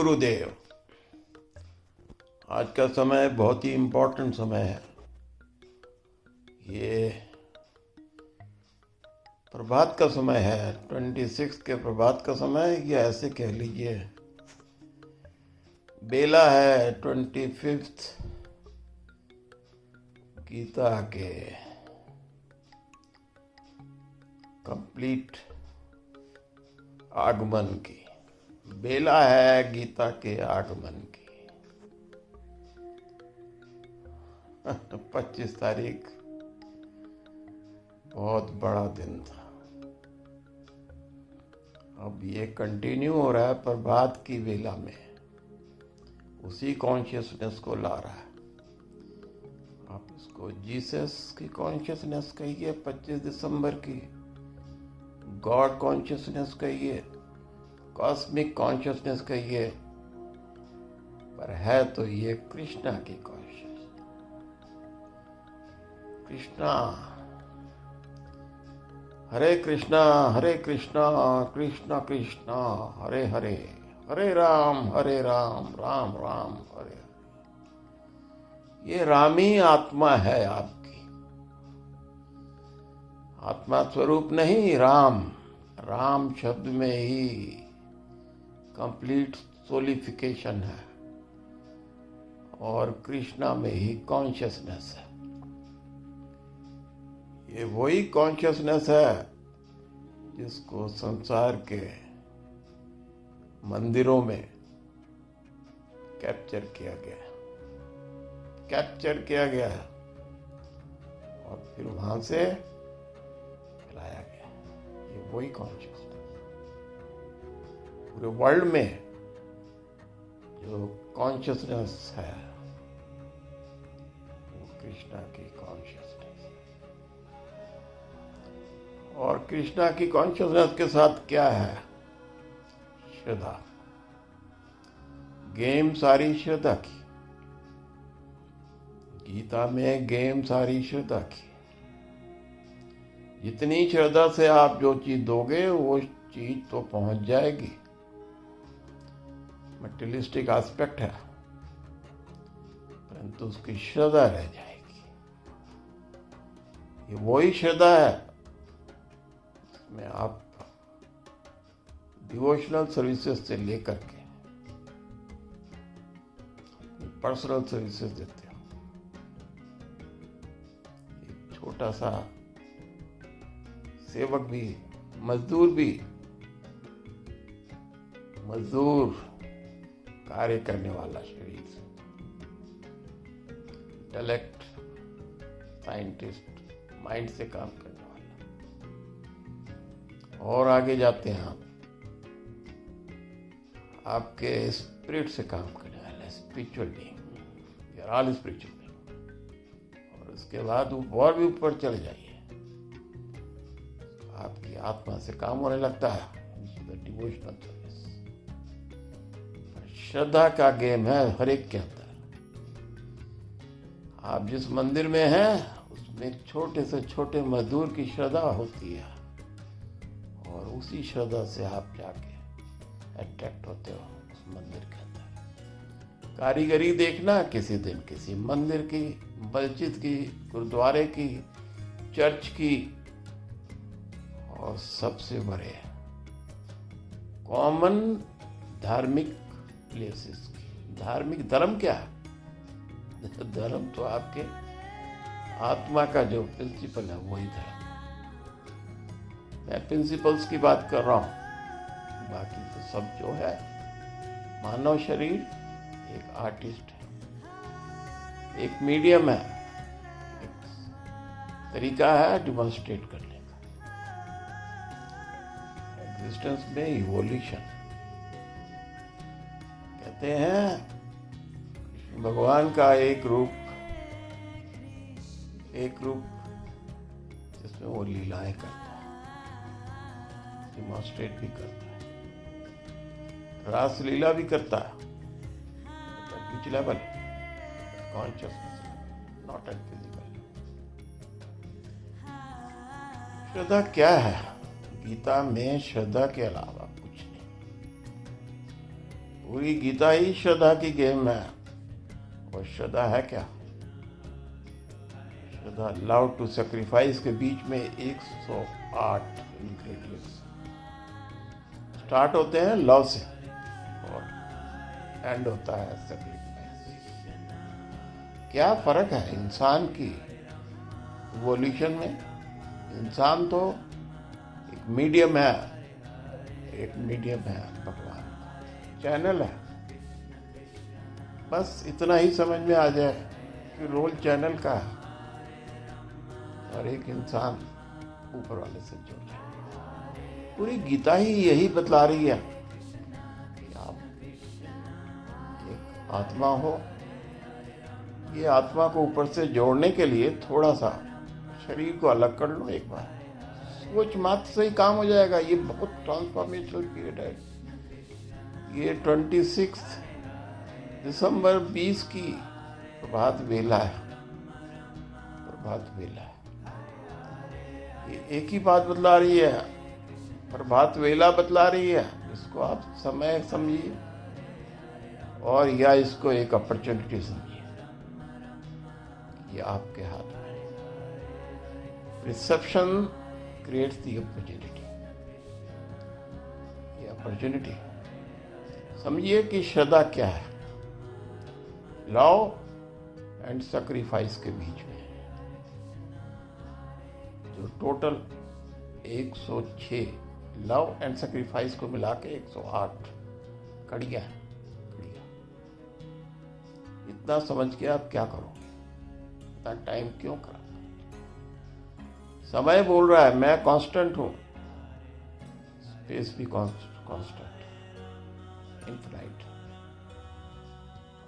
गुरुदेव। आज का समय बहुत ही इम्पोर्टेंट समय है। ये प्रभात का समय है, 26 के प्रभात का समय, या ऐसे कह लीजिए बेला है 25 गीता के कंप्लीट आगमन की। बेला है गीता के आगमन की। 25 तारीख बहुत बड़ा दिन था। अब ये कंटिन्यू हो रहा है प्रभात की बेला में, उसी कॉन्शियसनेस को ला रहा है। आप इसको जीसस की कॉन्शियसनेस कहिए, 25 दिसंबर की गॉड कॉन्शियसनेस कहिए, कॉस्मिक कॉन्शियसनेस कहिए, पर है तो ये कृष्णा की कॉन्शियसनेस। कृष्णा, हरे कृष्णा कृष्णा कृष्णा हरे हरे, हरे राम राम राम हरे हरे। ये रामी आत्मा है आपकी। आत्मा स्वरूप नहीं, राम। राम शब्द में ही कंप्लीट सोलिफिकेशन है और कृष्णा में ही कॉन्शियसनेस है। ये वही कॉन्शियसनेस है जिसको संसार के मंदिरों में कैप्चर किया गया है और फिर वहां से लाया गया। ये वही कॉन्शियसनेस पूरे वर्ल्ड में जो कॉन्शियसनेस है वो कृष्णा की कॉन्शियसनेस है। और कृष्णा की कॉन्शियसनेस के साथ क्या है? श्रद्धा। गेम सारी श्रद्धा की। गीता में गेम सारी श्रद्धा की। जितनी श्रद्धा से आप जो चीज दोगे वो चीज तो पहुंच जाएगी। मटेरियलिस्टिक एस्पेक्ट है, परंतु उसकी श्रद्धा रह जाएगी। ये वही श्रद्धा है जिसमें आप डिवोशनल सर्विसेज से लेकर के पर्सनल सर्विसेज देते हो। एक छोटा सा सेवक भी, मजदूर कार्य करने वाला शरीर, इंटेलेक्ट, साइंटिस्ट, माइंड से काम करने वाला। और आगे जाते हैं आपके स्पिरिट से काम करने वाला, spiritual being, you are all spiritual being. और उसके बाद और भी ऊपर चले जाइए, आपकी आत्मा से काम होने लगता है, डिवोशनल सर्विस। श्रद्धा का गेम है हर एक के अंदर। आप जिस मंदिर में हैं उसमें छोटे से छोटे मजदूर की श्रद्धा होती है और उसी श्रद्धा से आप जाके अट्रैक्ट होते हो उस मंदिर के अंदर। कारीगरी देखना किसी दिन किसी मंदिर की, मस्जिद की, गुरुद्वारे की, चर्च की, और सबसे बड़े कॉमन धार्मिक प्लेसेस की। धार्मिक धर्म क्या है? धर्म तो आपके आत्मा का जो प्रिंसिपल है वही धर्म। मैं प्रिंसिपल्स की बात कर रहा हूं, बाकी तो सब जो है, मानव शरीर एक आर्टिस्ट है, एक मीडियम है, एक तरीका है डिमॉन्स्ट्रेट करने का। एग्जिस्टेंस में इवोल्यूशन कहते हैं। भगवान का एक रूप जिसमें वो लीलाएं करता है, डिमॉन्स्ट्रेट भी करता है, रास लीला भी करता है। Which level? Consciousness, not at physical. श्रद्धा क्या है? गीता में श्रद्धा के अलावा कुछ नहीं। पूरी गीता ही श्रद्धा की गेम है। और श्रद्धा है क्या? श्रद्धा लव टू सेक्रीफाइस के बीच में 108 इंग्रेडिएंट्स स्टार्ट होते हैं लव से और एंड होता है सेक्रीफाइस। क्या फर्क है इंसान की इवोल्यूशन में? इंसान तो एक मीडियम है, भगवान चैनल है। बस इतना ही समझ में आ जाए कि रोल चैनल का है और एक इंसान ऊपर वाले से जुड़ जाए। पूरी गीता ही यही बतला रही है कि आप एक आत्मा हो। ये आत्मा को ऊपर से जोड़ने के लिए थोड़ा सा शरीर को अलग कर लो एक बार, सोच मात्र से ही काम हो जाएगा। ये बहुत ट्रांसफॉर्मेशनल पीरियड है। ये 26 दिसंबर 20 की प्रभात वेला है। ये एक ही बात बतला रही है, प्रभात वेला बतला रही है। इसको आप समय समझिए और या इसको एक अपॉर्चुनिटी समझिए। ये आपके हाथ में। Reception creates the opportunity. ये अपॉर्चुनिटी समझिए कि श्रद्धा क्या है। लव एंड सैक्रिफाइस के बीच में जो टोटल 106 लव एंड सैक्रिफाइस को मिला के 108 कड़ियां। इतना समझ के आप क्या करोगे? इतना टाइम क्यों खराब? समय बोल रहा है मैं कांस्टेंट हूं, स्पेस भी कांस्टेंट, इनफिनाइट।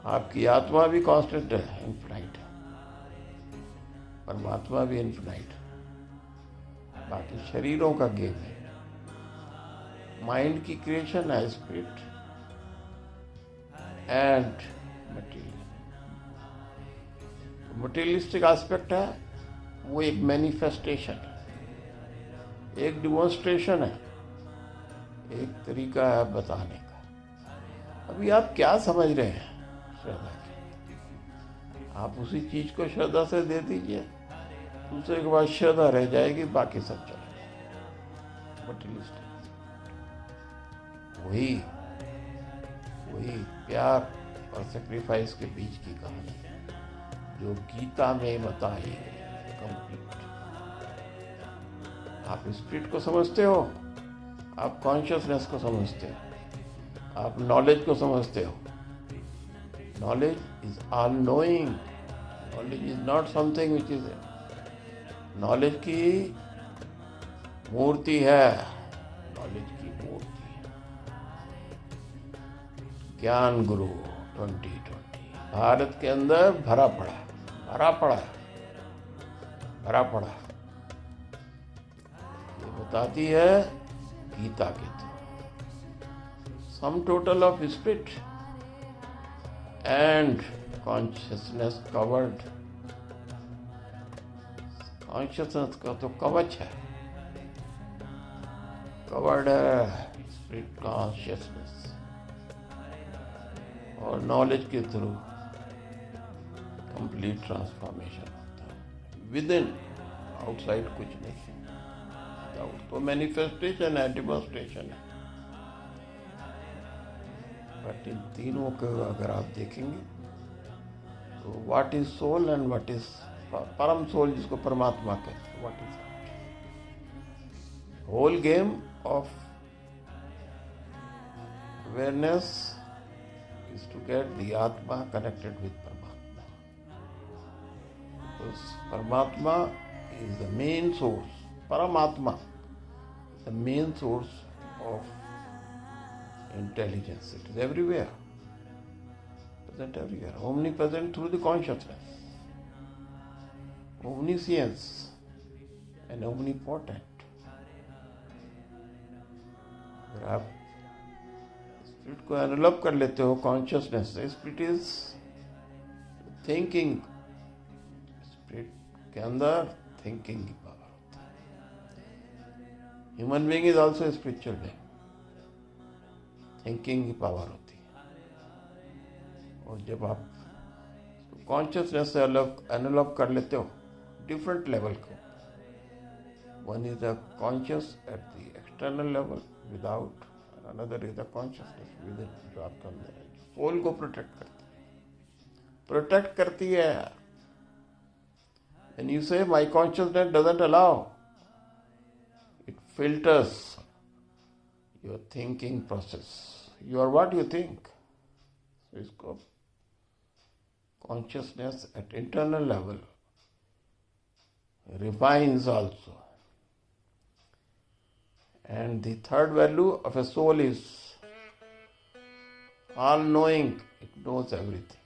आपकी आत्मा भी कांस्टेंट है, इनफिनाइट है। परमात्मा भी इनफिनाइट है। बाकी शरीरों का गेम है। माइंड की क्रिएशन है spirit and material. Materialistic aspect है, वो एक मैनिफेस्टेशन है, एक डिमॉन्स्ट्रेशन है, एक तरीका है बताने का। अभी आप क्या समझ रहे हैं श्रद्धा की? आप उसी चीज को श्रद्धा से दे दीजिए, दूसरे के बाद श्रद्धा रह जाएगी, बाकी सब चलेगा। मटेरियलिस्टिक वही प्यार और सेक्रीफाइस के बीच की कहानी जो गीता में बताई है कंप्लीट। आप स्पिरिट को समझते हो, आप कॉन्शियसनेस को समझते हो, आप नॉलेज को समझते हो। Knowledge is all knowing. Knowledge is not something which is. Knowledge की मूर्ति है, नॉलेज की मूर्ति है। ज्ञान गुरु 2020 भारत के अंदर भरा पड़ा ये बताती है गीता के through. Sum total of spirit and consciousness covered. Consciousness का तो कवच है, कवर्ड है स्पिरिट कॉन्शियसनेस। और नॉलेज के थ्रू कंप्लीट ट्रांसफॉर्मेशन होता है विद इन, आउटसाइड कुछ नहीं है। आउट तो मैनिफेस्टेशन है, डिमॉन्स्ट्रेशन है। बट इन तीनों को अगर आप देखेंगे तो what is soul and what is परम सोल, जिसको परमात्मा कहते हैं, what is whole game of awareness is to get the Atma connected with Paramatma. Because Paramatma is the main source. Paramatma is the main source of intelligence. It is everywhere. Present everywhere. Omnipresent through the consciousness. Omniscience and omnipotent. अगर आप spirit को envelope कर लेते हो consciousness से, spirit is thinking. Spirit के अंदर thinking की पावर होती है। Human being is also spiritual being. Thinking की पावर होती है। और जब आप कॉन्शियसनेस से अलग एनालॉग कर लेते हो डिफरेंट लेवल को, one is the conscious at the external level without, another is the consciousness with in, जो आपके अंदर है, सोल को प्रोटेक्ट करती है। And you say my consciousness doesn't allow, it filters your thinking process. You are what you think. So it's called consciousness at internal level refines also. And the third value of a soul is all-knowing. It knows everything.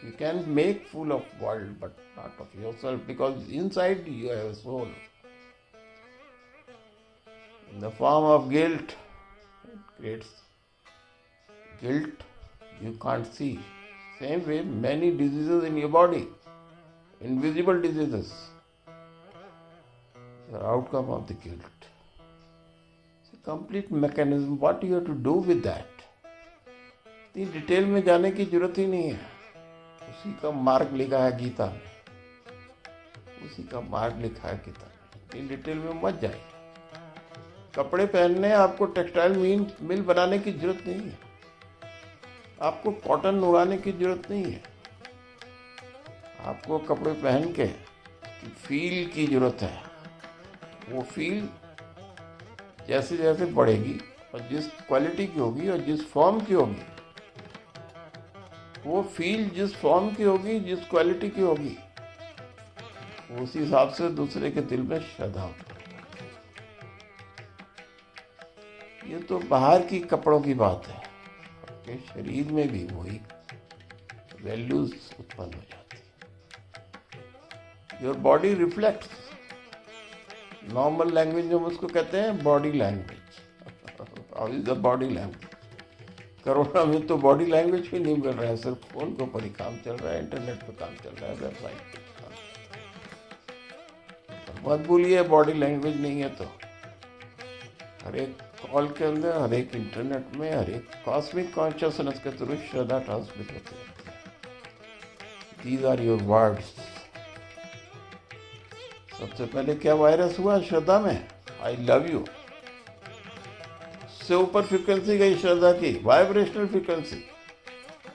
You can make fool of world, but not of yourself, because inside you have a soul. In the form of guilt, it creates guilt you can't see. Same way, many diseases in your body, invisible diseases, they are outcome of the guilt. It's a complete mechanism. What you have to do with that? इतनी detail में जाने की जरूरत ही नहीं है। उसी का मार्ग लिखा है गीता में, उसी का मार्ग लिखा है गीता में। इन डिटेल में मत जाइए। कपड़े पहनने आपको टेक्सटाइल मिल बनाने की जरूरत नहीं है, आपको कॉटन उगाने की जरूरत नहीं है। आपको कपड़े पहन के फील की जरूरत है। वो फील जैसे जैसे बढ़ेगी और जिस क्वालिटी की होगी और जिस फॉर्म की होगी, वो फील जिस फॉर्म की होगी, जिस क्वालिटी की होगी, उसी हिसाब से दूसरे के दिल में श्रद्धा होगी। ये तो बाहर की कपड़ों की बात है, आपके शरीर में भी वही वैल्यूज उत्पन्न हो जाती है। Your body reflects, normal language में हम उसको कहते हैं body language. How is the body language? Corona में तो बॉडी लैंग्वेज भी नहीं मिल रहा है, सिर्फ फोन के ऊपर ही काम चल रहा है, इंटरनेट पे काम चल रहा है, वेबसाइट पे काम चल रहा है। मत भूलिए बॉडी लैंग्वेज नहीं है तो हर एक कॉल के अंदर, हर एक इंटरनेट में, हर एक कॉस्मिक कॉन्शियसनेस के थ्रू श्रद्धा ट्रांसमिट होती है। These are your words. सबसे पहले क्या वायरस हुआ श्रद्धा में? आई लव यू से ऊपर फ्रीक्वेंसी गई श्रद्धा की, वाइब्रेशनल फ्रीक्वेंसी।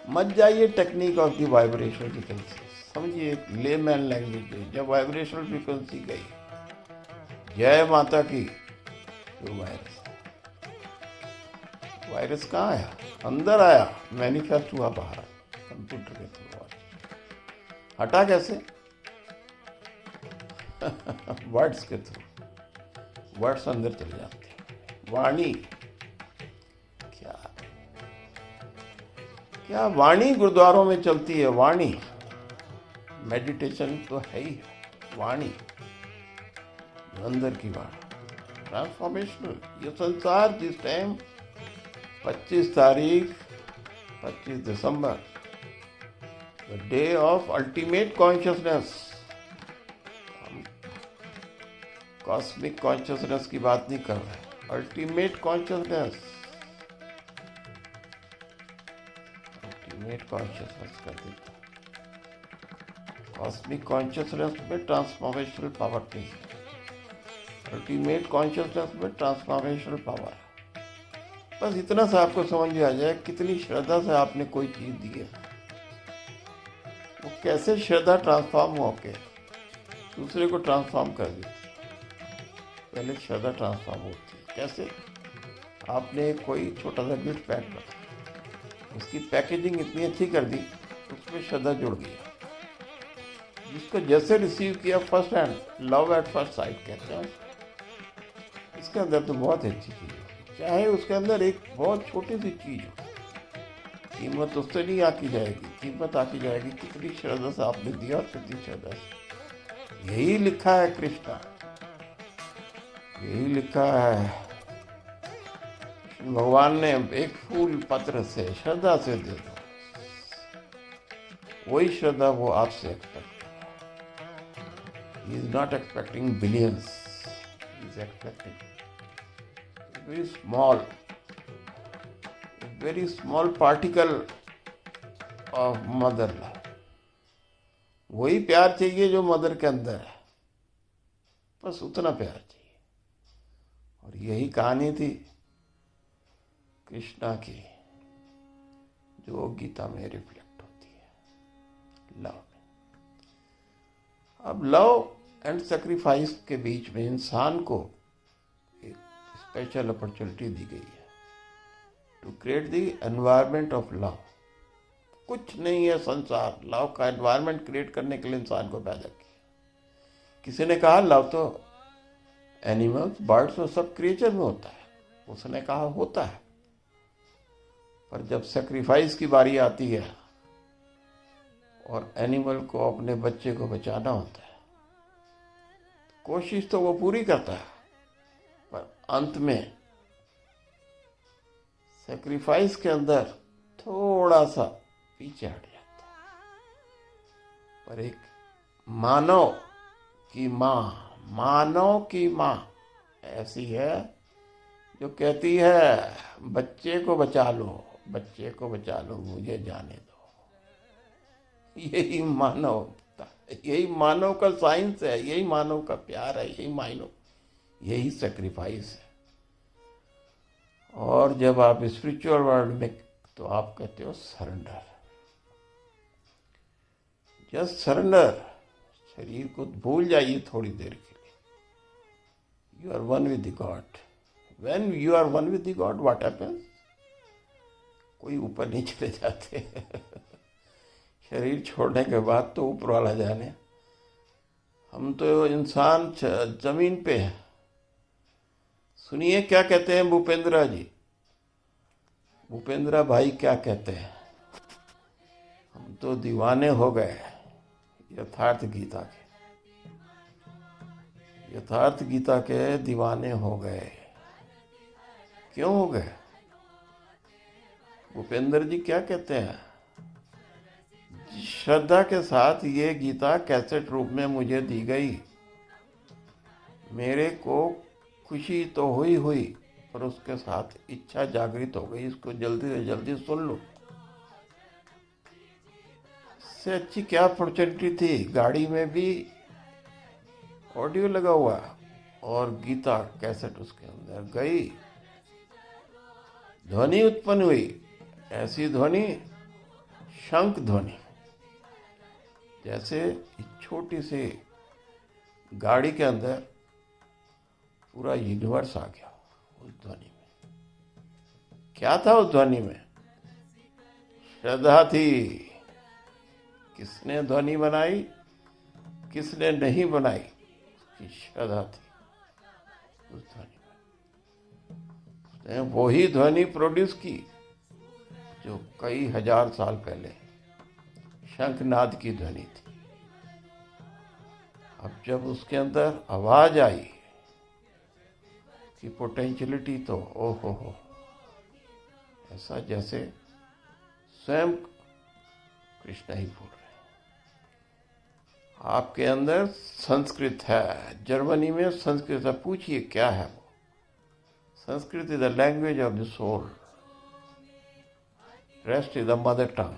मत जाइए technique of the vibrational frequency, समझिए लेमैन लैंग्वेज में। जब वाइब्रेशनल फ्रीक्वेंसी गई, जय माता की, तो वायरस कहाँ आया? अंदर आया, मैनिफेस्ट हुआ बाहर कंप्यूटर के थ्रू। हटा कैसे? वर्ड्स के थ्रू। वर्ड्स अंदर चले जाते हैं। वाणी, क्या वाणी गुरुद्वारों में चलती है? वाणी मेडिटेशन तो है ही, वाणी अंदर की वाणी ट्रांसफॉर्मेशनल। ये संसार जिस टाइम 25 तारीख 25 दिसंबर, the day of ultimate consciousness, cosmic consciousness की बात नहीं कर रहे, अल्टीमेट कॉन्शियसनेस, कॉन्शियसनेस कर देता। कॉस्मिक कॉन्शियसनेस में ट्रांसफॉर्मेशनल पावर नहीं है, अल्टीमेट कॉन्शियसनेस में ट्रांसफॉर्मेशनल पावर है। बस इतना सा आपको समझ में आ जाए कितनी श्रद्धा से आपने कोई चीज दी है, वो कैसे श्रद्धा ट्रांसफॉर्म होके दूसरे को ट्रांसफॉर्म कर देती। पहले श्रद्धा ट्रांसफॉर्म होती है कैसे? आपने कोई छोटा सा गिफ्ट पैक रखा, उसकी पैकेजिंग इतनी अच्छी कर दी, उसमें श्रद्धा जुड़ गया। जिसको जैसे रिसीव किया, first hand love at first sight कहते हैं। इसके अंदर तो बहुत अच्छी चीज़ है, चाहे उसके अंदर एक बहुत छोटी सी चीज़ हो, कीमत उससे नहीं आकी जाएगी, कीमत आकी जाएगी कितनी श्रद्धा से आपने दिया और कितनी श्रद्धा से। यही लिखा है कृष्णा, यही लिखा है भगवान ने, एक फूल पत्र से श्रद्धा से दे दो, वही श्रद्धा वो आपसे एक्सपेक्ट करे। He is not expecting billions, he is expecting very small particle of mother love. वही प्यार चाहिए जो मदर के अंदर है, बस उतना प्यार चाहिए। और यही कहानी थी कृष्णा की, जो गीता में रिफ्लेक्ट होती है लव में। अब लव एंड सेक्रीफाइस के बीच में इंसान को एक स्पेशल अपॉर्चुनिटी दी गई है to create the environment of love. कुछ नहीं है संसार, लव का एनवायरमेंट क्रिएट करने के लिए इंसान को पैदा किया। किसी ने कहा लव तो एनिमल्स, बर्ड्स और सब क्रिएचर में होता है, उसने कहा होता है, पर जब सेक्रीफाइस की बारी आती है और एनिमल को अपने बच्चे को बचाना होता है, कोशिश तो वो पूरी करता है, पर अंत में सेक्रीफाइस के अंदर थोड़ा सा पीछे हट जाता है। पर एक मानव की माँ ऐसी है जो कहती है बच्चे को बचा लो, बच्चे को बचा लो, मुझे जाने दो। यही मानवता, यही मानव का साइंस है, यही मानव का प्यार है, यही सेक्रीफाइस है। और जब आप स्पिरिचुअल वर्ल्ड में, तो आप कहते हो सरेंडर, जस्ट सरेंडर। शरीर को भूल जाइए थोड़ी देर के लिए। You are one with the god. When you are one with the god, what happens? कोई ऊपर नहीं चले जाते। शरीर छोड़ने के बाद तो ऊपर वाला जाने, हम तो इंसान जमीन पे है। सुनिए क्या कहते हैं भूपेंद्र जी, भूपेंद्र भाई क्या कहते हैं। हम तो दीवाने हो गए यथार्थ गीता के दीवाने हो गए। क्यों हो गए? भूपेंद्र जी क्या कहते हैं, श्रद्धा के साथ ये गीता कैसेट रूप में मुझे दी गई, मेरे को खुशी तो हुई पर उसके साथ इच्छा जागृत हो गई, इसको जल्दी से जल्दी सुन लो। इससे अच्छी क्या अपॉर्चुनिटी थी? गाड़ी में भी ऑडियो लगा हुआ और गीता कैसेट उसके अंदर गई, ध्वनि उत्पन्न हुई। ऐसी ध्वनि, शंख ध्वनि, जैसे छोटी सी गाड़ी के अंदर पूरा यूनिवर्स आ गया उस ध्वनि में। क्या था उस ध्वनि में? श्रद्धा थी। किसने ध्वनि बनाई, किसने नहीं बनाई, उसकी श्रद्धा थी उस ध्वनि में। उसने वही ध्वनि प्रोड्यूस की जो कई हजार साल पहले शंखनाद की ध्वनि थी। अब जब उसके अंदर आवाज आई कि पोटेंशियलिटी तो ओहो हो, ऐसा जैसे स्वयं कृष्ण ही बोल रहे हैं। आपके अंदर संस्कृत है, जर्मनी में संस्कृत है, पूछिए क्या है वो। Sanskrit is the language of the soul, rest is the mother tongue.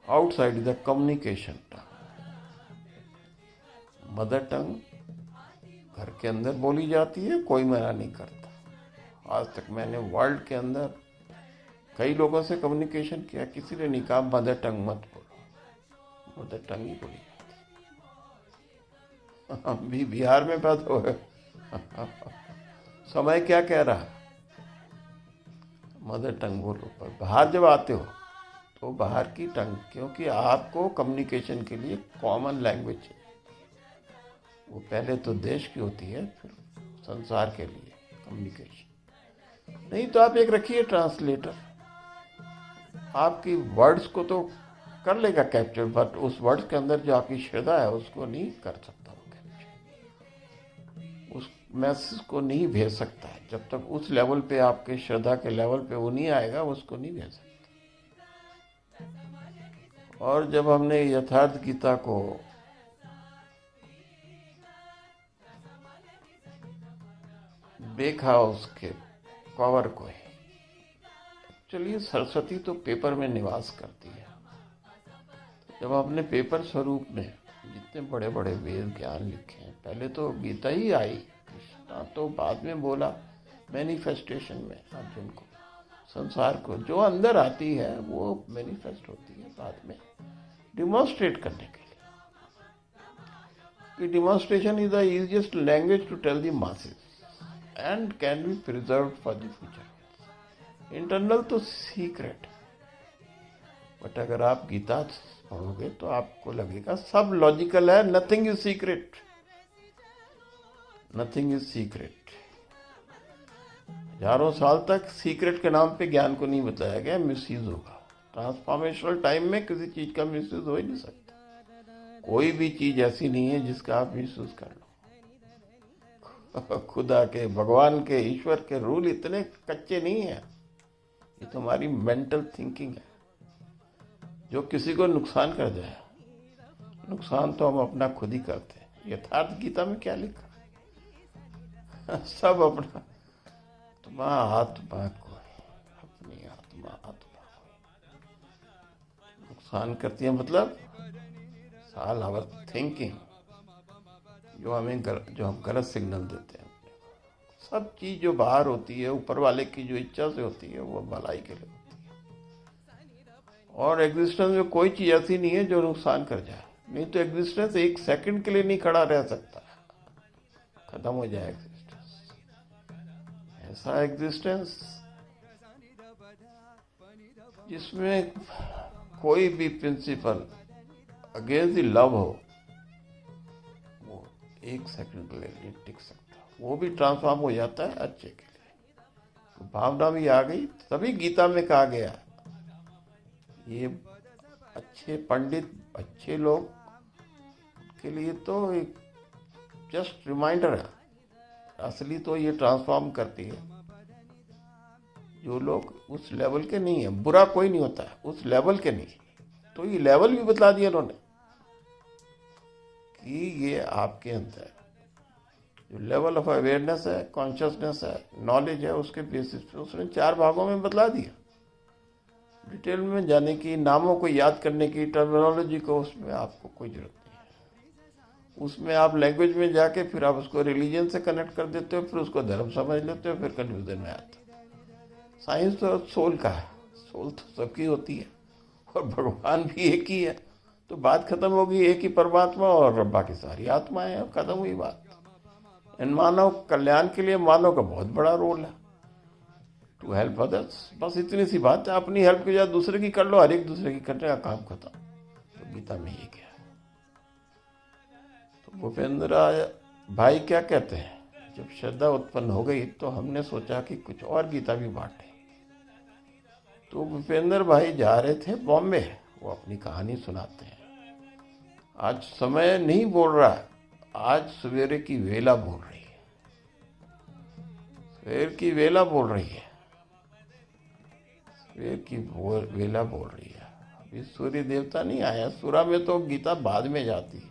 Outside is the communication tongue. Mother tongue घर के अंदर बोली जाती है, कोई मना नहीं करता। आज तक मैंने वर्ल्ड के अंदर कई लोगों से कम्युनिकेशन किया, किसी ने नहीं कहा मदर टंग मत बोलो, मदर टंग ही बोली जाती। हम भी बिहार में पैदा हुए। समय क्या कह रहा है, मदर टंग बोलो। पर बाहर जब आते हो तो बाहर की टंग, क्योंकि आपको कम्युनिकेशन के लिए कॉमन लैंग्वेज है, वो पहले तो देश की होती है, फिर संसार के लिए कम्युनिकेशन। नहीं तो आप एक रखिए ट्रांसलेटर, आपकी वर्ड्स को तो कर लेगा कैप्चर, बट उस वर्ड्स के अंदर जो आपकी श्रद्धा है उसको नहीं कर सकता वो कैप्चर, उस मैसेज को नहीं भेज सकता है। जब तक उस लेवल पे, आपके श्रद्धा के लेवल पे वो नहीं आएगा, उसको नहीं भेज सकता। और जब हमने यथार्थ गीता को देखा, उसके पावर को, चलिए, सरस्वती तो पेपर में निवास करती है। जब आपने पेपर स्वरूप में जितने बड़े बड़े वेद ज्ञान लिखे हैं, पहले तो गीता ही आई, कृष्णा तो बाद में बोला मैनिफेस्टेशन में अर्जुन को, संसार को जो अंदर आती है वो मैनिफेस्ट होती है बाद में डिमॉन्स्ट्रेट करने के लिए। कि demonstration is the easiest language to tell the masses and can be preserve for the future. Internal तो सीक्रेट, बट अगर आप गीता पढ़ोगे तो आपको लगेगा सब लॉजिकल है, nothing is secret, nothing is secret. हजारों साल तक सीक्रेट के नाम पे ज्ञान को नहीं बताया गया, मिसयूज होगा। ट्रांसफॉर्मेशनल टाइम में किसी चीज का मिसयूज हो ही नहीं सकता। कोई भी चीज ऐसी नहीं है जिसका आप मिसयूज कर लो। खुदा के, भगवान के, ईश्वर के रूल इतने कच्चे नहीं है, ये तुम्हारी मेंटल थिंकिंग है जो किसी को नुकसान कर जाए। नुकसान तो हम अपना खुद ही करते हैं। यथार्थ गीता में क्या लिखा? सब अपना आत्मा आत्मा को, अपनी आत्मा आत्मा को नुकसान करती है। मतलब साल आवर थिंकिंग, जो हम गलत सिग्नल देते हैं अपने को। सब चीज जो बाहर होती है ऊपर वाले की जो इच्छा से होती है वो भलाई के लिए होती है। और एग्जिस्टेंस में कोई चीज ऐसी नहीं है जो नुकसान कर जाए। नहीं तो एग्जिस्टेंस एक सेकंड के लिए नहीं खड़ा रह सकता, खत्म हो जाए एग्जिस्टेंस। ऐसा एग्जिस्टेंस जिसमें कोई भी प्रिंसिपल अगेंस्ट द लव हो, वो एक सेकंड के लिए नहीं टिक सकता। वो भी ट्रांसफॉर्म हो जाता है अच्छे के लिए। तो भावना भी आ गई, तभी गीता में कहा गया ये अच्छे पंडित, अच्छे लोग के लिए तो एक जस्ट रिमाइंडर है। असली तो ये ट्रांसफॉर्म करती है जो लोग उस लेवल के नहीं है। बुरा कोई नहीं होता है उस लेवल के नहीं। तो ये लेवल भी बता दिया उन्होंने कि ये आपके अंदर जो लेवल ऑफ अवेयरनेस है, कॉन्शियसनेस है, नॉलेज है, उसके बेसिस पे उसने 4 भागों में बतला दिया। डिटेल में जाने की, नामों को याद करने की, टर्मिनोलॉजी को, उसमें आपको कोई जरूरत नहीं है। उसमें आप लैंग्वेज में जाके फिर आप उसको रिलीजन से कनेक्ट कर देते हो, फिर उसको धर्म समझ लेते हो, फिर कंफ्यूजन में आते हो। साइंस तो सोल का है, सोल तो सबकी होती है और भगवान भी एक ही है। तो बात खत्म होगी, एक ही परमात्मा और बाकी सारी आत्माएं हैं, खत्म हुई बात। इन मानव कल्याण के लिए मानव का बहुत बड़ा रोल है, टू हेल्प अदर्स। बस इतनी सी बात है, अपनी हेल्प की बजाय दूसरे की कर लो, हर एक दूसरे की करने का काम खत्म। तो गीता में ये क्या है? तो भूपेंद्र भाई क्या कहते हैं, जब श्रद्धा उत्पन्न हो गई तो हमने सोचा कि कुछ और गीता भी बांटे। तो भूपेंद्र भाई जा रहे थे बॉम्बे, वो अपनी कहानी सुनाते हैं। आज समय नहीं बोल रहा है, आज सवेरे की वेला बोल रही है, सवेर की वेला बोल रही है, सवेर की वेला बोल रही है। अभी सूर्य देवता नहीं आया, सूर्य में तो गीता बाद में जाती है,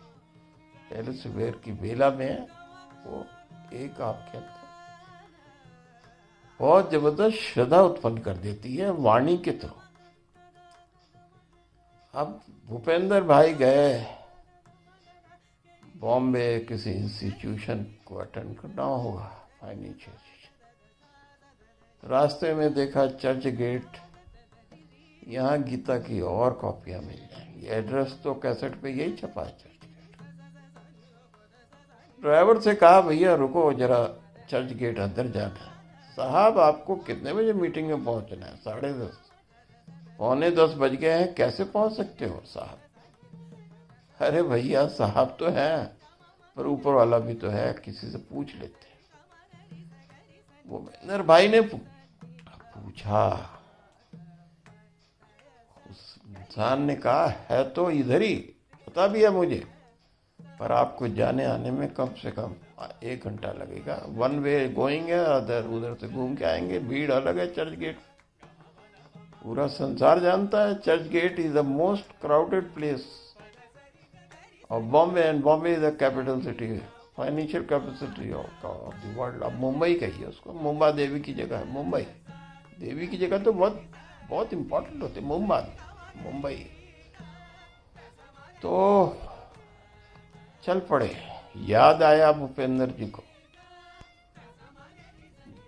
पहले सवेर की वेला में वो एक आपके अंदर बहुत जबरदस्त श्रद्धा उत्पन्न कर देती है वाणी के थ्रू। अब भूपेंद्र भाई गए बॉम्बे, किसी इंस्टीट्यूशन को अटेंड करना होगा, फाइनेंशियल। रास्ते में देखा चर्च गेट, यहाँ गीता की और कॉपियां मिल जाएंगी। एड्रेस तो कैसेट पे यही छपा है, चर्च गेट। ड्राइवर से कहा भैया रुको जरा, चर्च गेट अंदर जाना है। साहब आपको कितने बजे मीटिंग में पहुंचना है? 10:30, 9:45 बज गए हैं, कैसे पहुंच सकते हो साहब? अरे भैया साहब तो है, पर ऊपर वाला भी तो है, किसी से पूछ लेते हैं। वो भूपेंद्र भाई ने पूछा, उस इंसान ने कहा है तो इधर ही, पता भी है मुझे, पर आपको जाने आने में कम से कम 1 घंटा लगेगा। 1 वे गोइंग है, उधर से घूम के आएंगे, भीड़ अलग है। चर्च गेट पूरा संसार जानता है, Churchgate is the most crowded place of Bombay, and Bombay is the capital city, financial capital of the world. अब मुंबई कहिए उसको, मुंबा देवी की जगह है। मुंबई देवी की जगह तो बहुत बहुत इंपॉर्टेंट होते, मुंबई। तो चल पड़े। याद आया भूपेंद्र जी को,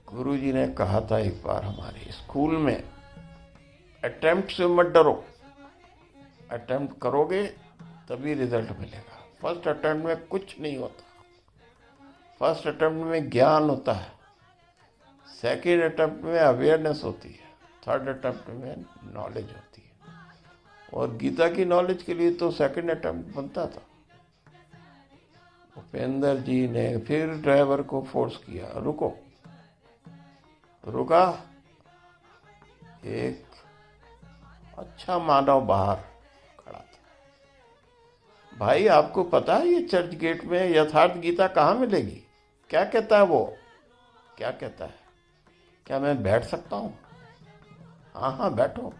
गुरुजी ने कहा था एक बार हमारे स्कूल में, अटेम्प्ट से मत डरो, अटेम्प्ट करोगे तभी रिजल्ट मिलेगा। फर्स्ट अटेम्प्ट में कुछ नहीं होता, फर्स्ट अटेम्प्ट में ज्ञान होता है, सेकेंड अटेम्प्ट में अवेयरनेस होती है, थर्ड अटेम्प्ट में नॉलेज होती है। और गीता की नॉलेज के लिए तो सेकेंड अटेम्प्ट बनता था। भूपेंद्र जी ने फिर ड्राइवर को फोर्स किया, रुको। रुका। एक अच्छा मानव बाहर खड़ा था। भाई आपको पता है ये चर्च गेट में यथार्थ गीता कहाँ मिलेगी? क्या कहता है वो? क्या कहता है? क्या मैं बैठ सकता हूँ? हाँ हाँ बैठो।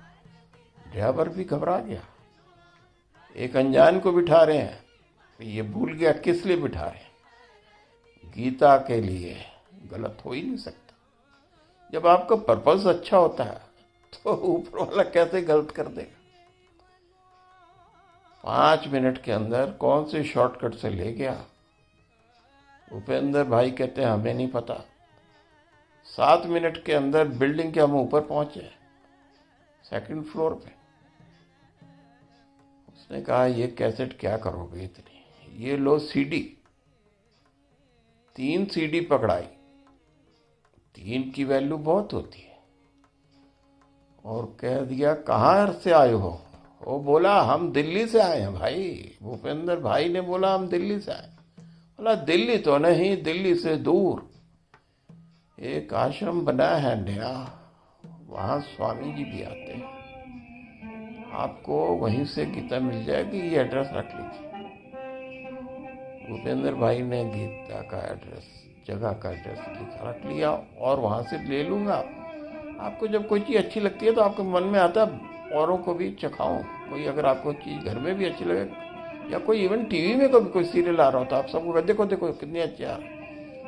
ड्राइवर भी घबरा गया, एक अनजान को बिठा रहे हैं, ये भूल गया किस लिए बिठा रहे हैं। गीता के लिए गलत हो ही नहीं सकता। जब आपका पर्पस अच्छा होता है तो ऊपर वाला कैसे गलत कर देगा। 5 मिनट के अंदर कौन से शॉर्टकट से ले गया। भूपेंद्र भाई कहते हैं हमें नहीं पता। 7 मिनट के अंदर बिल्डिंग के हम ऊपर पहुंचे, सेकंड फ्लोर पे। उसने कहा ये कैसेट क्या करोगे इतनी, ये लो सीडी। 3 सीडी पकड़ाई, 3 की वैल्यू बहुत होती है। और कह दिया कहाँ से आए हो? वो बोला हम दिल्ली से आए हैं भाई। भूपेंद्र भाई ने बोला हम दिल्ली से आए। बोला दिल्ली तो नहीं, दिल्ली से दूर एक आश्रम बना है नया, वहाँ स्वामी जी भी आते हैं, आपको वहीं से गीता मिल जाएगी, ये एड्रेस रख लीजिए। भूपेंद्र भाई ने गीता का एड्रेस, जगह का एड्रेस लिखा रख लिया और वहाँ से ले लूँगा। आपको जब कोई चीज़ अच्छी लगती है तो आपके मन में आता है औरों को भी चखाऊं। कोई अगर आपको चीज़ घर में भी अच्छी लगे, या कोई इवन टीवी में कभी कोई सीरियल आ रहा हो तो आप सबको देखो देखो कितनी अच्छी आ रही।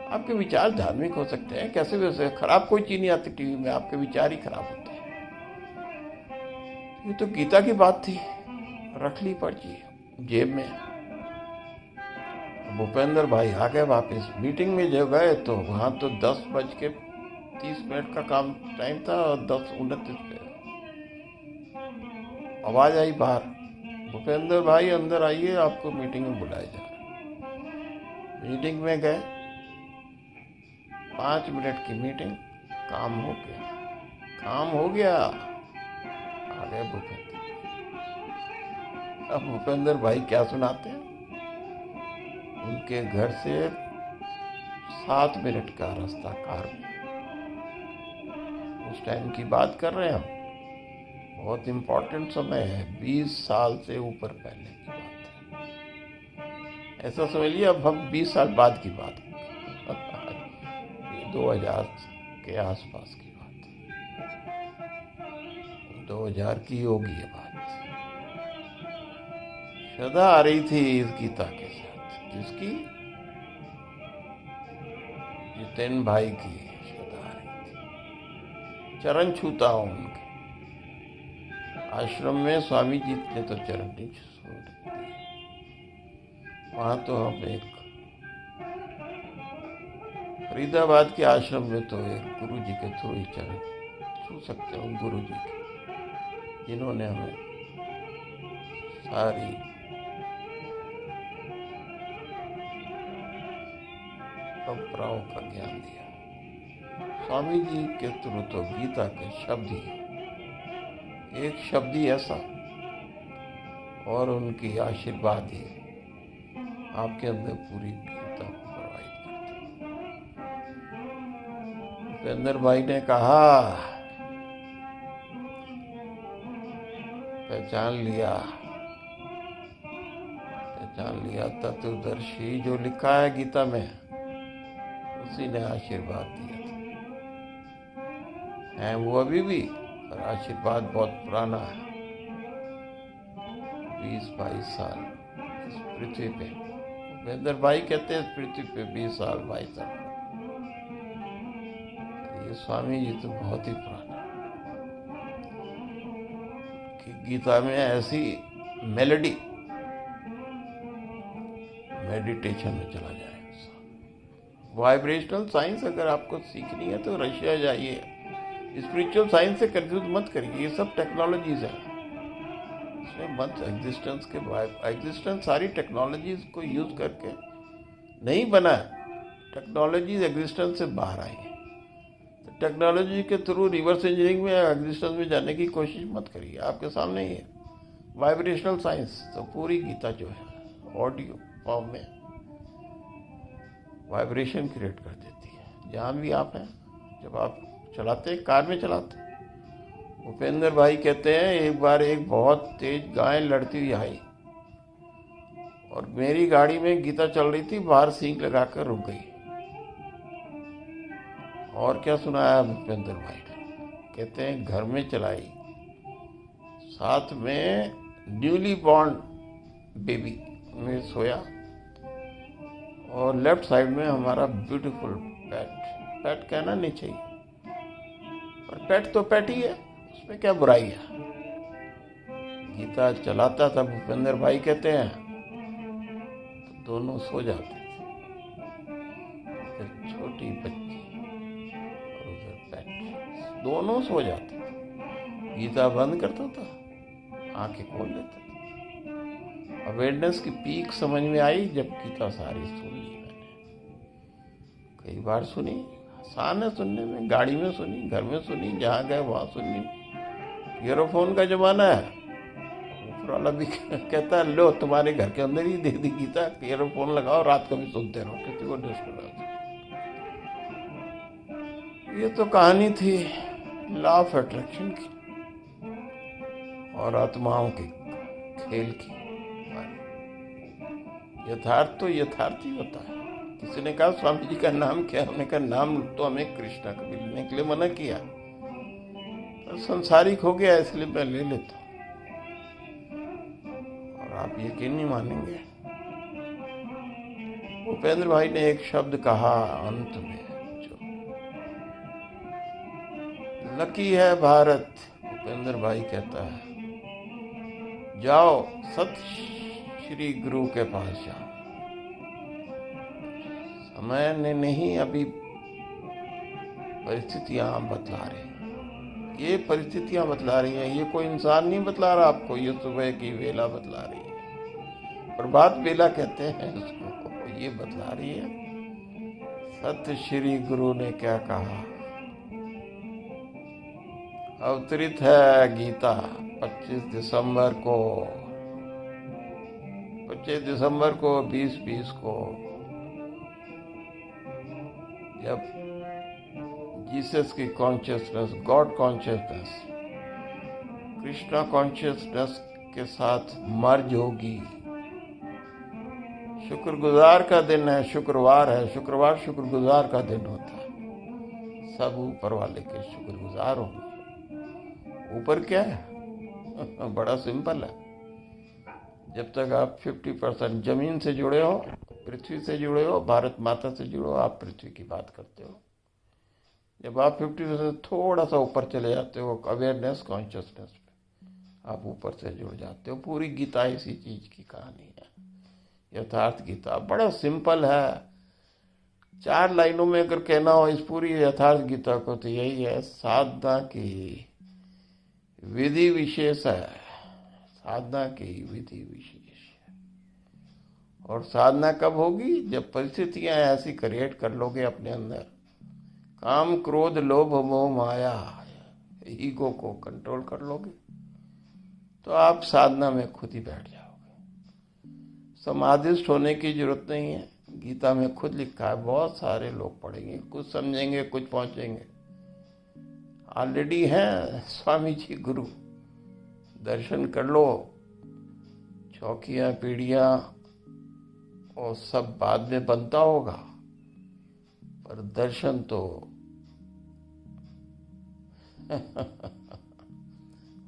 आपके विचार धार्मिक हो सकते हैं, कैसे वैसे खराब कोई चीज़ नहीं आती टीवी में, आपके विचार ही खराब होते हैं। ये तो गीता की बात थी, रख ली पर्ची जेब में। भूपेंद्र भाई आ गए वापस। मीटिंग में जब गए तो वहाँ तो 10:30 का काम टाइम था और 10:29 पे आवाज आई बाहर, भूपेंद्र भाई अंदर आइए, आपको मीटिंग में बुलाया जा रहा है। मीटिंग में गए, 5 मिनट की मीटिंग, काम हो गया, काम हो गया। आ गए भूपेंद्र। अब भूपेंद्र भाई क्या सुनाते हैं? उनके घर से 7 मिनट का रास्ता कार में। उस टाइम की बात कर रहे हैं हम, बहुत इंपॉर्टेंट समय है, 20 साल से ऊपर पहले की बात है। ऐसा समझ लिया अब हम 20 साल बाद की बात है। 2000 के आसपास की बात है, 2000 की होगी ये बात। श्रद्धा आ रही थी इस गीता के साथ, जिसकी जितेन भाई की श्रद्धा आ रही थी। चरण छूता हूं उनके। आश्रम में स्वामी जी ने तो चरण नहीं छू दिए, वहां तो हम एक फरीदाबाद के आश्रम में तो एक गुरु जी के थ्रू ही चरण छू सकते हैं, उन गुरु जी के जिन्होंने हमें सारी परंपराओं का ज्ञान दिया। स्वामी जी के थ्रू तो गीता के शब्द ही, एक शब्द ही ऐसा, और उनकी आशीर्वाद ही आपके अंदर पूरी गीता को प्रवाहित करती। भूपेंद्र भाई ने कहा पहचान लिया, पहचान लिया। तत्वदर्शी जो लिखा है गीता में, उसी ने आशीर्वाद दिया था। है वो अभी भी, पर आशीर्वाद बहुत पुराना है। 20-22 साल इस पृथ्वी पे, भूपेंद्र भाई कहते हैं पृथ्वी पे 20 साल भाई साहब। ये स्वामी जी तो बहुत ही पुराना। कि गीता में ऐसी मेलोडी, मेडिटेशन में चला जाए। वाइब्रेशनल साइंस अगर आपको सीखनी है तो रशिया जाइए। स्पिरिचुअल साइंस से कंफ्यूज मत करिए, ये सब टेक्नोलॉजीज है, इसमें मत एग्जिस्टेंस के एग्जिस्टेंस सारी टेक्नोलॉजीज को यूज करके नहीं बना है। टेक्नोलॉजीज एग्जिस्टेंस से बाहर आई है, तो टेक्नोलॉजी के थ्रू रिवर्स इंजीनियरिंग में एग्जिस्टेंस में जाने की कोशिश मत करिए। आपके सामने ही है वाइब्रेशनल साइंस। तो पूरी गीता जो है ऑडियो फॉर्म में वाइब्रेशन क्रिएट कर देती है। जहाँ भी आप हैं, जब आप चलाते हैं, कार में चलाते हैं, भूपेंद्र भाई कहते हैं एक बार एक बहुत तेज गाय लड़ती हुई आई और मेरी गाड़ी में गीता चल रही थी, बाहर सींग लगाकर रुक गई। और क्या सुनाया भूपेंद्र भाई ने, कहते हैं घर में चलाई, साथ में न्यूली बॉर्न बेबी में सोया और लेफ्ट साइड में हमारा ब्यूटीफुल पेट। पेट कहना नहीं चाहिए, पर पेट तो पेट ही है, उसमें क्या बुराई है। गीता चलाता था भूपेंद्र भाई कहते हैं, तो दोनों सो जाते थे, छोटी बच्ची और उधर पेट, दोनों सो जाते थे। गीता बंद करता था, आंखें खोल लेता था। अवेयरनेस की पीक समझ में आई जब गीता सारी सुन ली मैंने। कई बार सुनी, आसान है सुनने में, गाड़ी में सुनी, घर में सुनी, जहाँ गए वहाँ सुनी। ईयरफोन का जमाना है, ऊपर वाला भी कहता है लो तुम्हारे घर के अंदर ही दे दी गीता, ईयरफोन लगाओ, रात को भी सुनते रहो, किसी को डिस्टर्ब। ये तो कहानी थी लॉ ऑफ अट्रैक्शन की और आत्माओं के खेल की। यथार्थ तो यथार्थ ही होता है। किसी ने कहा स्वामी जी का नाम क्या, हमने कहा नाम तो हमें कृष्णा कभी लेने के लिए मना किया, तो संसारिक हो गया इसलिए मैं ले लेता हूं। और आप यकीन नहीं मानेंगे, भूपेंद्र भाई ने एक शब्द कहा अंत में, जो लकी है भारत। भूपेंद्र भाई कहता है जाओ सत श्री गुरु के पास जाओ। समय ने नहीं, अभी परिस्थितियां बतला रही, ये परिस्थितियां बतला रही हैं। ये कोई इंसान नहीं बतला रहा आपको, ये सुबह की वेला बतला रही है, प्रभात वेला कहते हैं उसको, ये बतला रही है। सत श्री गुरु ने क्या कहा, अवतरित है गीता 25 दिसंबर को, 25 दिसंबर को 2020 को, जब जीसस की consciousness, God consciousness, Krishna consciousness के साथ मर्ज होगी। शुक्रगुजार का दिन है, शुक्रवार है, शुक्रवार शुक्रगुजार का दिन होता है। सब ऊपर वाले के शुक्रगुजार होंगे। ऊपर क्या है बड़ा सिंपल है। जब तक आप 50% जमीन से जुड़े हो, पृथ्वी से जुड़े हो, भारत माता से जुड़े हो, आप पृथ्वी की बात करते हो। जब आप 50% थोड़ा सा ऊपर चले जाते हो अवेयरनेस कॉन्शियसनेस पे, आप ऊपर से जुड़ जाते हो। पूरी गीता इसी चीज की कहानी है। यथार्थ गीता बड़ा सिंपल है। 4 लाइनों में अगर कहना हो इस पूरी यथार्थ गीता को, तो यही है, साधना की विधि विशेष है। साधना की विधि विशेष है। और साधना कब होगी, जब परिस्थितियां ऐसी क्रिएट कर लोगे अपने अंदर, काम क्रोध लोभ मोह माया ईगो को कंट्रोल कर लोगे, तो आप साधना में खुद ही बैठ जाओगे। समाधिस्थ होने की जरूरत नहीं है। गीता में खुद लिखा है, बहुत सारे लोग पढ़ेंगे, कुछ समझेंगे, कुछ पहुंचेंगे। ऑलरेडी हैं स्वामी जी गुरु, दर्शन कर लो। चौकियां पीढ़ियां और सब बाद में बनता होगा, पर दर्शन तो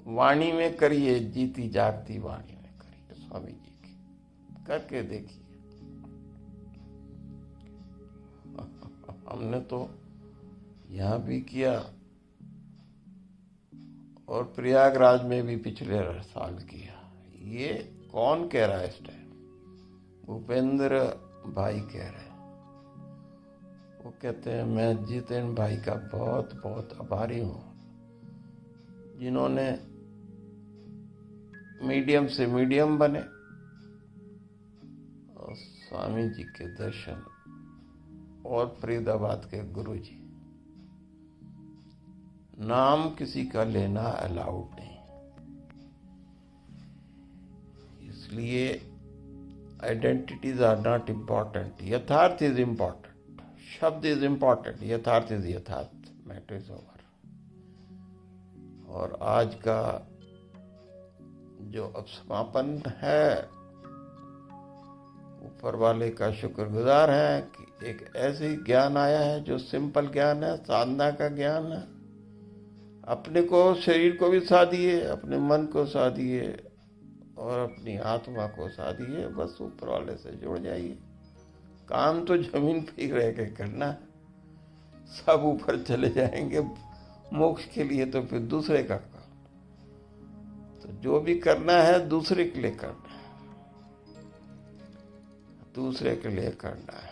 वाणी में करिए, जीती जागती वाणी में करिए स्वामी जी की, करके देखिए। हमने तो यहां भी किया और प्रयागराज में भी पिछले साल किया। ये कौन कह रहा है इस टाइम? भूपेंद्र भाई कह रहे हैं। वो कहते हैं मैं जितेंद्र भाई का बहुत बहुत आभारी हूँ, जिन्होंने मीडियम से मीडियम बने और स्वामी जी के दर्शन और फरीदाबाद के गुरु जी। नाम किसी का लेना अलाउड नहीं, इसलिए आइडेंटिटीज आर नॉट इम्पॉर्टेंट। यथार्थ इज इम्पॉर्टेंट, शब्द इज इम्पॉर्टेंट, यथार्थ इज यथार्थ, मैटर इज ओवर। और आज का जो अब समापन है, ऊपर वाले का शुक्रगुजार है कि एक ऐसे ज्ञान आया है जो सिंपल ज्ञान है, साधना का ज्ञान है। अपने को, शरीर को भी साधिए, अपने मन को साधिए और अपनी आत्मा को साधिए। बस ऊपर वाले से जुड़ जाइए। काम तो जमीन पे ही रह के करना, सब ऊपर चले जाएंगे मोक्ष के लिए, तो फिर दूसरे का काम। तो जो भी करना है दूसरे के लिए करना है, दूसरे के लिए करना है।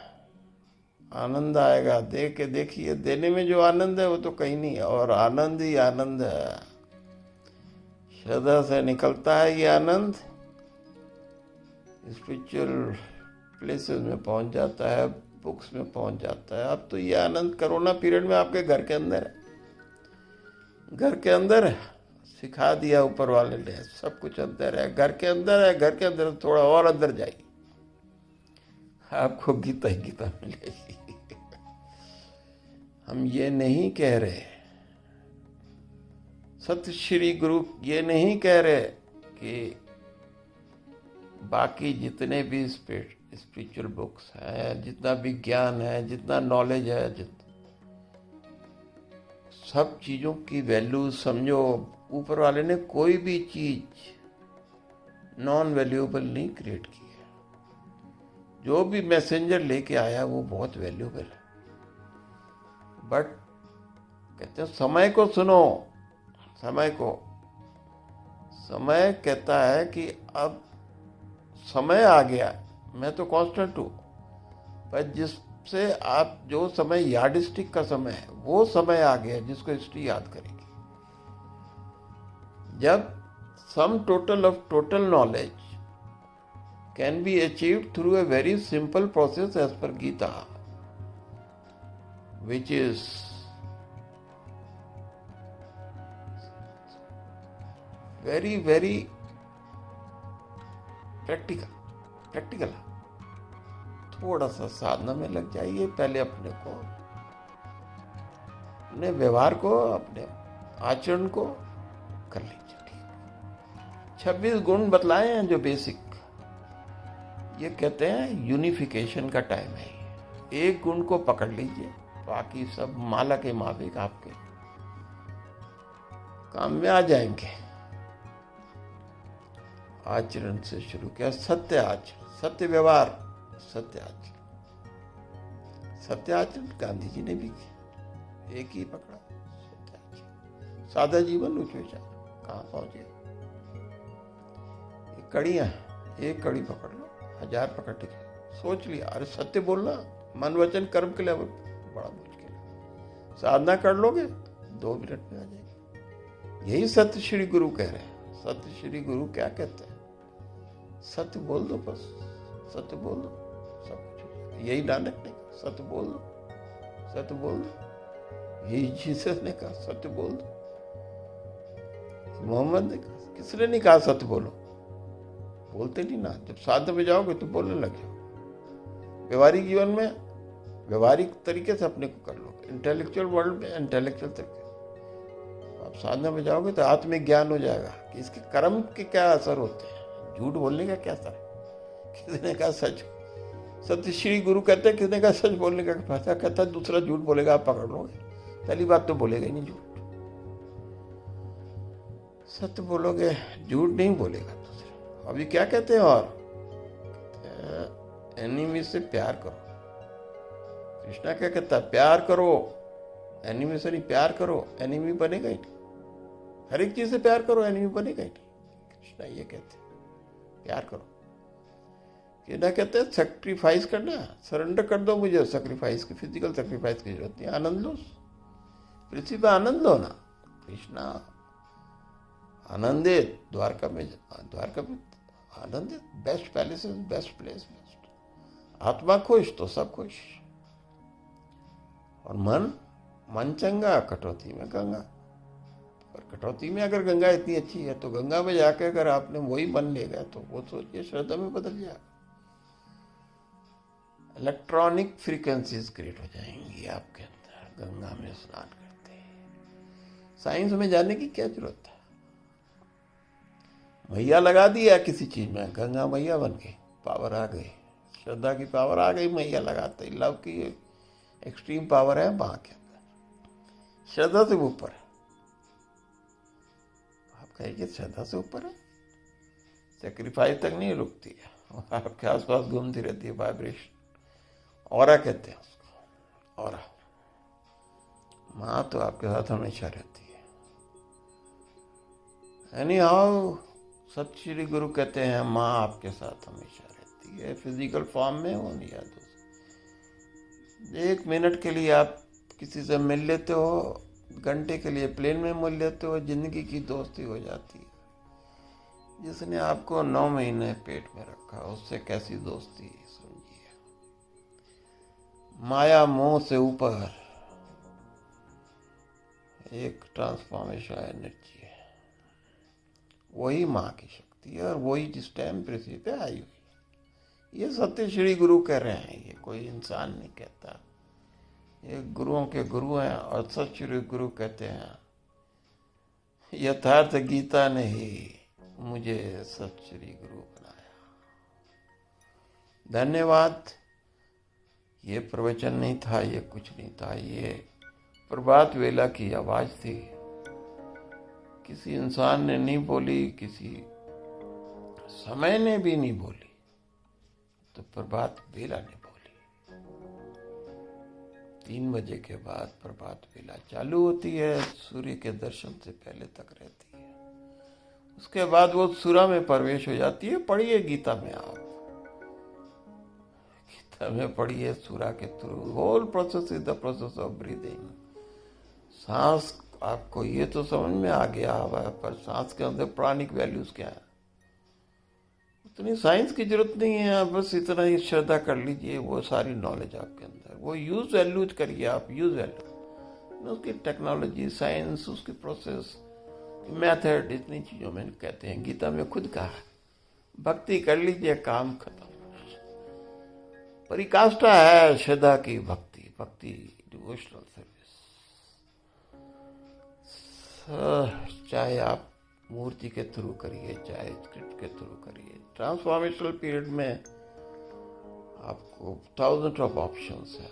आनंद आएगा, दे के देखिए। देने में जो आनंद है वो तो कहीं नहीं है, और आनंद ही आनंद है। श्रद्धा से निकलता है ये आनंद, स्पिरिचुअल प्लेसेस में पहुंच जाता है, बुक्स में पहुंच जाता है। अब तो ये आनंद कोरोना पीरियड में आपके घर के अंदर है, घर के अंदर है। सिखा दिया ऊपर वाले ने, सब कुछ अंदर है, घर के अंदर है। घर के अंदर थोड़ा और अंदर जाइए, आपको गीता ही गीता मिलेगी। हम ये नहीं कह रहे, सत्य श्री गुरु ये नहीं कह रहे कि बाकी जितने भी स्पिरिचुअल बुक्स हैं, जितना भी ज्ञान है, जितना नॉलेज है, सब चीज़ों की वैल्यू समझो। ऊपर वाले ने कोई भी चीज नॉन वैल्यूएबल नहीं क्रिएट की है। जो भी मैसेंजर लेके आया वो बहुत वैल्यूएबल है। बट कहते हैं समय को सुनो, समय को। समय कहता है कि अब समय आ गया, मैं तो कांस्टेंट हूं, पर जिससे आप जो समय यार्डस्टिक का समय है, वो समय आ गया जिसको हिस्ट्री याद करेगी। जब sum total of total knowledge can be achieved through a very simple process as per Gita, which is very very practical। थोड़ा सा साधना में लग जाइए। पहले अपने को, अपने व्यवहार को, अपने आचरण को कर लीजिए। 26 गुण बतलाए हैं जो बेसिक। ये कहते हैं यूनिफिकेशन का टाइम है। एक गुण को पकड़ लीजिए, बाकी सब माला के माफिक आपके काम में आ जाएंगे। आचरण से शुरू किया, सत्य आचरण, सत्य व्यवहार, सत्य आचरण। सत्य आचरण गांधी जी ने भी किया, एक ही पकड़ा, सत्य आचरण। सादा जीवन उच्च विचार, कहाँ पहुंचे? कड़ियां, एक कड़ी पकड़ लो, 1000 पकड़ के सोच लिया। अरे सत्य बोलना मन वचन कर्म के लिए बड़ा मुश्किल है। साधना कर लोगे 2 मिनट में आ जाएगी। यही सत्य श्री गुरु कह रहे हैं। सत्य श्री गुरु क्या कहते हैं? सत्य बोल दो, बस सत्य बोल दो, सब कुछ। यही नानक ने कहा, सत्य बोल दो, सत्य बोल दो। यही जीसस ने कहा, सत्य बोल दो। मोहम्मद ने कहा, किसने नहीं कहा सत्य बोलो? बोलते नहीं ना। जब साधना में जाओगे तो बोलने लग जाओ। व्यवहारिक जीवन में व्यवहारिक तरीके से अपने को कर लो, इंटेलेक्चुअल वर्ल्ड में इंटेलेक्चुअल तरीके। आप साधना में जाओगे तो आत्मिक ज्ञान हो जाएगा कि इसके कर्म के क्या असर होते हैं, झूठ बोलने का क्या असर है। किसी ने कहा सच, सत्य श्री गुरु कहते हैं, किसी ने कहा सच बोलने का फायदा, कहता है दूसरा झूठ बोलेगा आप पकड़ लोगे। पहली बात तो बोलेगा ही नहीं झूठ, सत्य बोलोगे, झूठ नहीं बोलेगा दूसरा। अभी क्या कहते हैं? और एनिमी से प्यार करो। कृष्णा क्या कहता है? प्यार करो, एनिमी से नहीं, प्यार करो। एनिमी बनेगा ही नहीं, हर एक चीज से प्यार करो, एनिमी बनेगा ही नहीं। कृष्णा ये कहते हैं प्यार करो। कि ना कहते हैं सेक्रीफाइस करना, सरेंडर कर दो मुझे, सेक्रीफाइस की, फिजिकल सेक्रीफाइस की जरूरत नहीं, आनंद लो, पृथ्वी पे आनंद लो ना। कृष्णा आनंदित, द्वारका में आनंदित, best palace, best place, best. आत्मा खुश तो सब खुश, और मन चंगा, कटौती में गंगा। और कटौती में अगर गंगा इतनी अच्छी है तो गंगा में जाके अगर आपने वही मन ले गया तो वो सोचिए श्रद्धा में बदल जाए। इलेक्ट्रॉनिक फ्रीक्वेंसीज क्रिएट हो जाएंगी आपके अंदर गंगा में स्नान करते। साइंस में जाने की क्या जरूरत है? मैया लगा दिया किसी चीज में, गंगा मैया बन गई, पावर आ गई, श्रद्धा की पावर आ गई, मैया लगाते। लव की एक्सट्रीम पावर है मां के अंदर, श्रद्धा से ऊपर है। आप कहेंगे श्रद्धा से ऊपर है, सेक्रीफाइस तक नहीं रुकती है, आपके आसपास घूमती रहती है वाइब्रेशन। ऑरा कहते हैं उसको, ऑरा। मां तो आपके साथ हमेशा रहती है। एनी हाउ सत श्री गुरु कहते हैं मां आपके साथ हमेशा रहती है, फिजिकल फॉर्म में हो या एक मिनट के लिए आप किसी से मिल लेते हो, घंटे के लिए प्लेन में मिल लेते हो, जिंदगी की दोस्ती हो जाती है। जिसने आपको 9 महीने पेट में रखा, उससे कैसी दोस्ती समझिए। माया मोह से ऊपर एक ट्रांसफॉर्मेशन एनर्जी है, वही माँ की शक्ति है, और वही जिस टाइम पृथ्वी पे आई हुई। ये सत्य श्री गुरु कह रहे हैं, ये कोई इंसान नहीं कहता, ये गुरुओं के गुरु हैं। और सत श्री गुरु कहते हैं यथार्थ गीता ने ही मुझे सत श्री गुरु बनाया। धन्यवाद। ये प्रवचन नहीं था, ये कुछ नहीं था, ये प्रभात वेला की आवाज थी। किसी इंसान ने नहीं बोली, किसी समय ने भी नहीं बोली, तो प्रभात वेला ने बोली। 3 बजे के बाद प्रभात वेला चालू होती है, सूर्य के दर्शन से पहले तक रहती है। उसके बाद वो सुरा में प्रवेश हो जाती है। पढ़िए गीता में, आप गीता में पढ़िए सुरा के through. Whole process is the process of breathing. सांस, आपको ये तो समझ में आ गया हुआ है, पर सांस के अंदर प्राणिक वैल्यूज क्या है, उतनी साइंस की जरूरत नहीं है। आप बस इतना ही श्रद्धा कर लीजिए, वो सारी नॉलेज आपके अंदर। वो यूज वैल्यूज करिए आप, यूज वैल्यू, उसकी टेक्नोलॉजी, साइंस, उसकी प्रोसेस, मेथड, इतनी चीजों में कहते हैं। गीता में खुद कहा है भक्ति कर लीजिए, काम खत्म। परिकाष्ठा है श्रद्धा की, भक्ति, डिवोशनल सर्विस। चाहे आप मूर्ति के थ्रू करिए, चाहे स्क्रिप्ट के थ्रू करिए। ट्रांसफॉर्मेशनल पीरियड में आपको 1000 ऑफ ऑप्शंस है।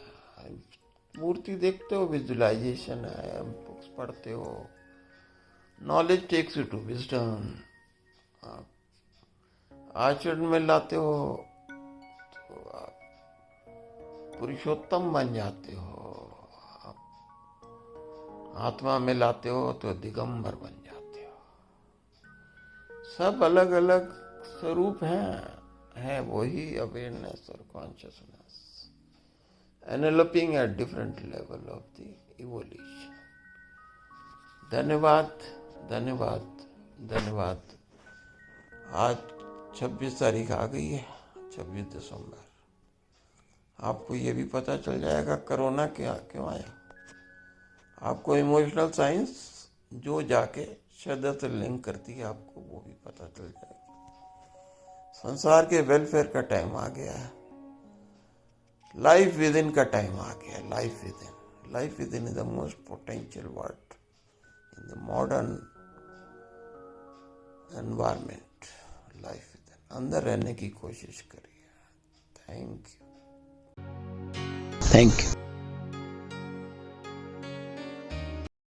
मूर्ति देखते हो, विजुअलाइजेशन है, बुक्स पढ़ते हो, knowledge takes you to wisdom. आप आचरण में लाते हो तो आप पुरुषोत्तम बन जाते हो। आप आत्मा में लाते हो तो दिगंबर बन जाते हो। सब अलग अलग स्वरूप है वही अवेयरनेस और consciousness, enveloping at different level of the evolution. धन्यवाद, धन्यवाद, धन्यवाद। आज 26 तारीख आ गई है, 26 दिसंबर। आपको ये भी पता चल जाएगा कोरोना क्यों आया। आपको इमोशनल साइंस जो जाके श्रद्धा से लिंक करती है, आपको वो भी पता चल जाएगा। संसार के वेलफेयर का टाइम आ गया है। लाइफ विद इन का टाइम आ गया। Life with in is the most potential word in the modern environment. Life with in, अंदर रहने की कोशिश करिए। Thank you.